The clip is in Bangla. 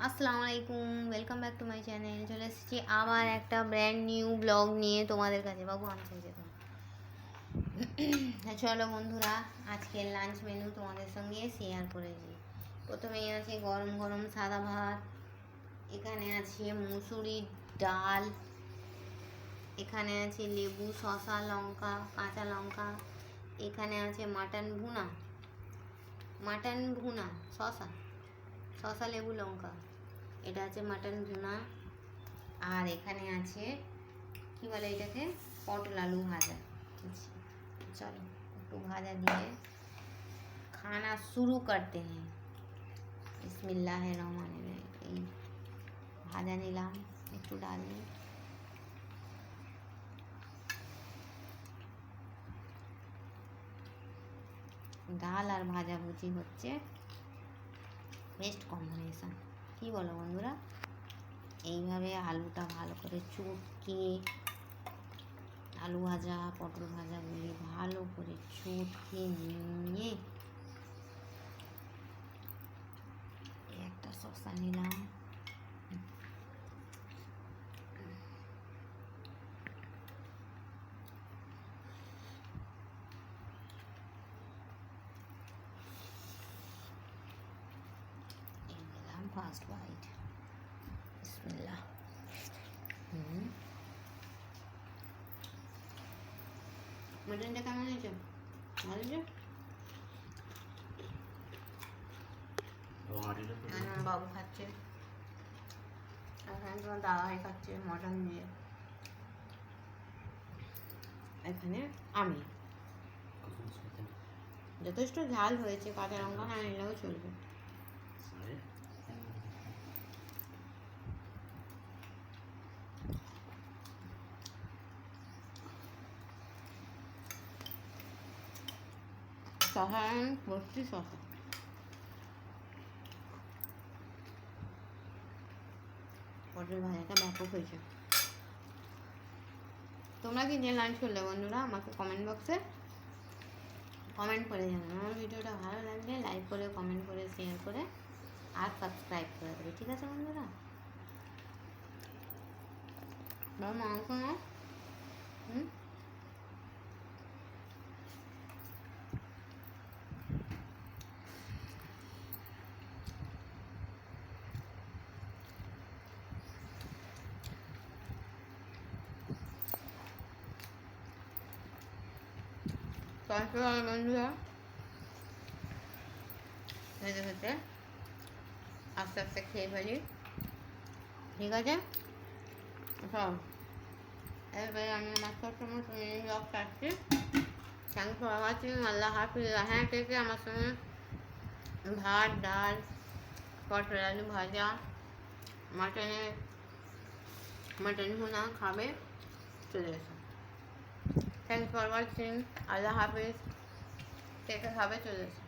আসসালামু আলাইকুম, welcome back to my channel. চলে এসেছি আবার একটা ব্র্যান্ড নিউ ব্লগ নিয়ে তোমাদের কাছে। বাবু আমি খেয়ে যেতাম। চলো বন্ধুরা, আজকের লাঞ্চ মেনু তোমাদের সঙ্গে শেয়ার করেছি। প্রথমেই আছে গরম গরম সাদা ভাত, এখানে আছে মুসুরির ডাল, এখানে আছে লেবু, শসা, লঙ্কা, কাঁচা লঙ্কা, এখানে আছে মাটন ভুনা, শসা শসা লেবু লঙ্কা, এটা আছে মাটন ভুনা। আর এখানে আছে কি বলে এটাকে, পটল আলু ভাজা। চলো একটু ভাজা দিয়ে খানা শুরু করতে हैं। বিসমিল্লাহির রহমানির রহিম। এই ভাজা নিলাম, একটু ডাল নিই। ডাল আর ভাজাভুজি হচ্ছে বেস্ট কম্বিনেশন, কি বলো বন্ধুরা? এইভাবে আলুটা ভালো করে চটকে, আলু ভাজা পটল ভাজাগুলি ভালো করে চটকে নিয়ে একটা শসা নিলাম, ফার্স্ট বাইট। বিসমিল্লাহ। মটনটা কেমন হয়েছে? ভালো হয়েছে? বাবু খাচ্ছে, এখানে তোমার দাদাভাই খাচ্ছে মটন দিয়ে, এখানে আমি। যথেষ্ট ঝাল হয়েছে, কাঁচা লঙ্কা না নিলেও চলবে। শসা ভর্তি শসা। পটল ভাজাটা ব্যাপক হয়েছে। তোমরা কি যে লাঞ্চ করলে বন্ধুরা, আমাকে কমেন্ট বক্সে কমেন্ট করে জানাবে। আমার ভিডিওটা ভালো লাগলে লাইক করে, কমেন্ট করে, শেয়ার করে আর সাবস্ক্রাইব করে দেবে, ঠিক আছে বন্ধুরা? মাংস না তারপরে বন্ধুরা খেতে খেতে আস্তে আস্তে খেয়ে ফেলি, ঠিক আছে? সব এবারে আমি আমার ছোট্ট মতো ব্লগ কাটছি। Thank for watching. আল্লাহ হাফিজ। হ্যাঁ, কে কে আমার সঙ্গে ভাত, ডাল, পটল আলু ভাজা, মাটন ভুনা খাবে, চলে এসো। Thanks for watching. আল্লাহ হাফিজ। কে কে খাবে চলে এসো।